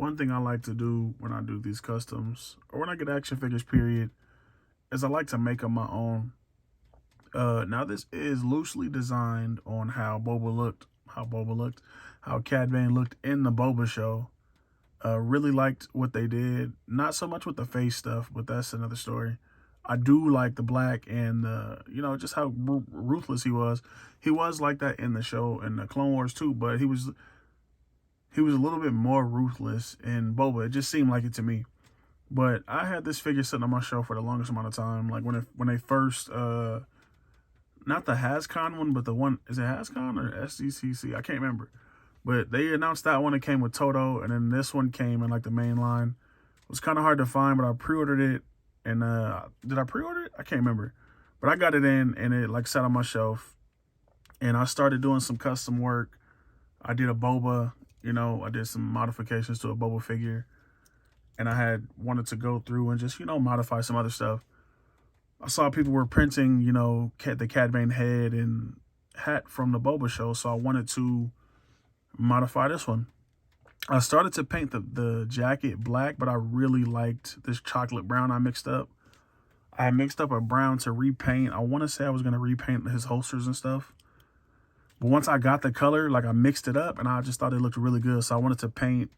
one thing I like to do when I do these customs or when I get action figures, period, is I like to make them my own. Now this is loosely designed on how Cad Bane looked in the Boba show. Really liked what they did. Not so much with the face stuff, but that's another story. I do like the black and just how ruthless he was. He was like that in the show in the Clone Wars too, but he was a little bit more ruthless in Boba. It just seemed like it to me. But I had this figure sitting on my shelf for the longest amount of time. Like when they first not the HasCon one, but the one, is it HasCon or SDCC? I can't remember. But they announced that one. It came with Toto, and then this one came in like the main line. It was kind of hard to find, but I pre-ordered it. And did I pre-order it? I can't remember. But I got it in, and it like sat on my shelf. And I started doing some custom work. I did a Boba. I did some modifications to a Boba figure. And I had wanted to go through and just, modify some other stuff. I saw people were printing, the Cad Bane head and hat from the Boba show. So I wanted to modify this one. I started to paint the jacket black, but I really liked this chocolate brown I mixed up. I mixed up a brown to repaint. I want to say I was going to repaint his holsters and stuff. But once I got the color, like I mixed it up and I just thought it looked really good. So I wanted to paint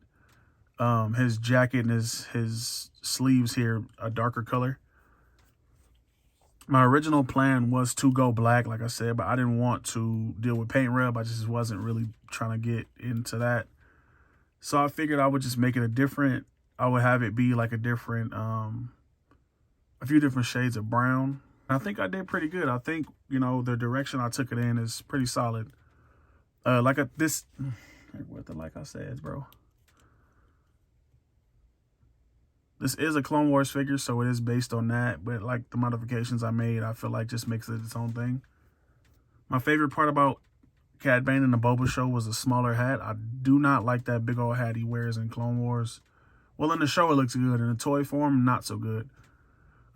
his jacket and his sleeves here a darker color. My original plan was to go black, like I said, but I didn't want to deal with paint rub. I just wasn't really trying to get into that. So I figured I would just make it I would have it be like a few different shades of brown. I think I did pretty good. I think, the direction I took it in is pretty solid. Like I said, bro. This is a Clone Wars figure, so it is based on that. But like the modifications I made, I feel like just makes it its own thing. My favorite part about Cad Bane in the Boba show was a smaller hat. I do not like that big old hat he wears in Clone Wars. Well, in the show, it looks good. In the toy form, not so good.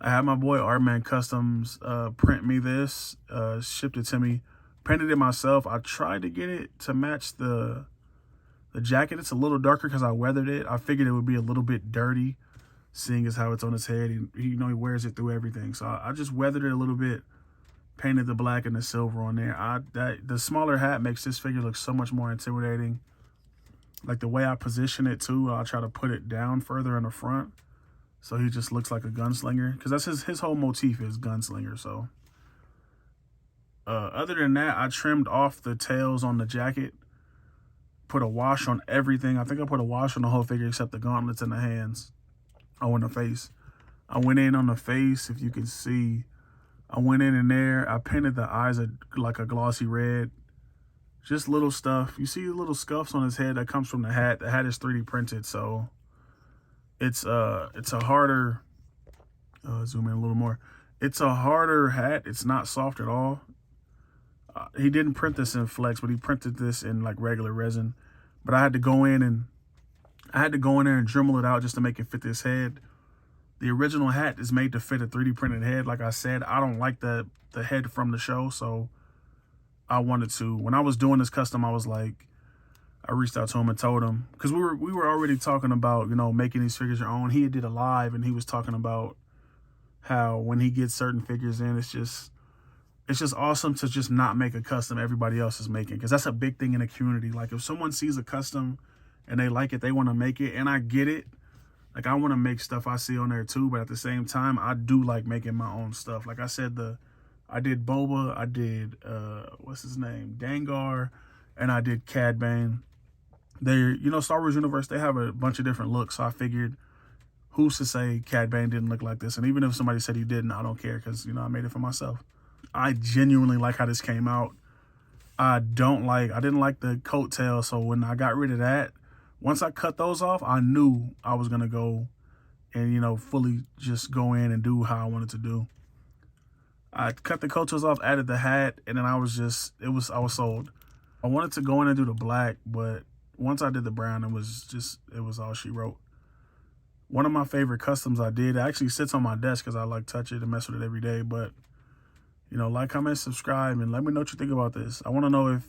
I had my boy Artman Customs print me this, shipped it to me, painted it myself. I tried to get it to match the jacket. It's a little darker because I weathered it. I figured it would be a little bit dirty, seeing as how it's on his head. He wears it through everything. So I just weathered it a little bit, painted the black and the silver on there. The smaller hat makes this figure look so much more intimidating. Like the way I position it too, I'll try to put it down further in the front, so he just looks like a gunslinger. Because that's his whole motif is gunslinger. So other than that, I trimmed off the tails on the jacket, put a wash on everything. I think I put a wash on the whole figure except the gauntlets and the hands. Oh, in the face. I went in on the face, if you can see. I went in there. I painted the eyes like a glossy red. Just little stuff. You see little scuffs on his head that comes from the hat. The hat is 3D printed, so it's a harder. Zoom in a little more. It's a harder hat. It's not soft at all. He didn't print this in flex, but he printed this in like regular resin. But I had to go in there and Dremel it out just to make it fit this head. The original hat is made to fit a 3D printed head. Like I said, I don't like the head from the show, so I wanted to. When I was doing this custom, I reached out to him and told him, because we were already talking about, making these figures your own. He did a live and he was talking about how when he gets certain figures in, it's just awesome to just not make a custom everybody else is making, because that's a big thing in the community. Like if someone sees a custom and they like it, they want to make it, and I get it. Like I want to make stuff I see on there too, but at the same time, I do like making my own stuff. Like I said, I did Boba, I did what's his name, Dangar, and I did Cad Bane. They're, Star Wars universe, they have a bunch of different looks, so I figured, who's to say Cad Bane didn't look like this? And even if somebody said he didn't, I don't care, because I made it for myself. I genuinely like how this came out. I didn't like the coattail, so when I got rid of that, once I cut those off, I knew I was gonna go and fully just go in and do how I wanted to do. I cut the coattails off, added the hat, and then I was sold. I wanted to go in and do the black, but once I did the brown, it was all she wrote. One of my favorite customs I did, it actually sits on my desk because I like touch it and mess with it every day. But like, comment, subscribe, and let me know what you think about this. I want to know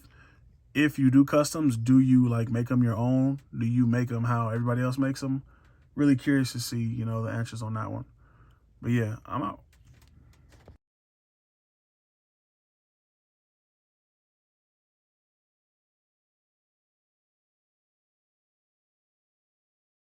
if you do customs, do you like make them your own? Do you make them how everybody else makes them? Really curious to see, the answers on that one. But yeah, I'm out.